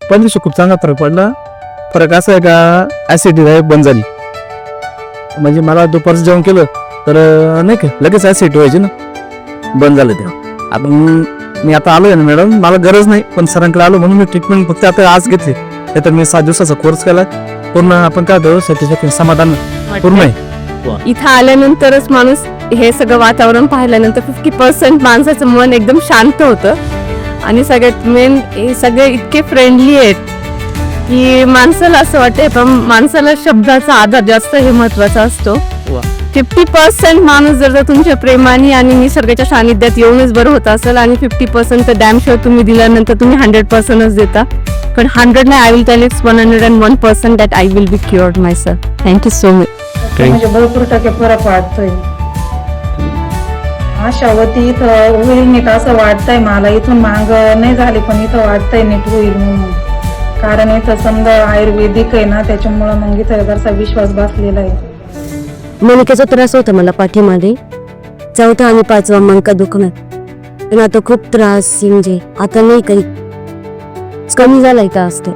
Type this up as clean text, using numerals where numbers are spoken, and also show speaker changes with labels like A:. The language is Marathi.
A: पण दिवशी खूप चांगला फरक पडला. फरक असा आहे का ऍसिडिटी बंद झाली. म्हणजे मला दुपारचं जेवण केलं तर नाही का लगेच ऍसिडिटी व्हायची ना, बंद झालं तेव्हा. आपण मी आता आलोय ना मॅडम, मला गरज नाही पण सरांकडे आलो म्हणून मी ट्रीटमेंट फक्त आता आज घेतली. तर मी 7 दिवसाचा कोर्स केला पूर्ण. आपण काय होतं सॅटिस्फॅक्शन समाधान पूर्ण आहे.
B: इथं आल्यानंतरच माणूस हे सगळं वातावरण पाहिल्यानंतर 50% माणसाचं मन एकदम शांत होतं. आणि सगळ्यात मेन हे सगळे इतके फ्रेंडली आहेत की माणसाला असं वाटतंय, पण माणसाला शब्दाचा आदर जास्त हे महत्वाचा असतो. 50% माणूस जर तुमच्या प्रेमाने आणि निसर्गाच्या सानिध्यात येऊनच बरं होत असेल, आणि 50% तर डॅम शुअर तुम्ही दिल्यानंतर तुम्ही 100%च देता. पण 100 नाही, I will tell it's 101% that I will be cured myself. Thank you so much.
C: म्हणजे भरपूर टक्के फरक वाटतोय. आशावती इथं होईल नीट असं वाटतंय मला. इथून माग नाही झाली पण इथं वाटतंय नीट होईल म्हणून. कारण इथं समजा आयुर्वेदिक आहे ना, त्याच्यामुळं मग इथं जरासा विश्वास बसलेला आहे.
D: मणक्याचा त्रास होता मला पाठीमध्ये, 4था आणि 5वा मणका दुखणं. पण आता खूप त्रास म्हणजे आता नाही काही कमी झालाय का असते.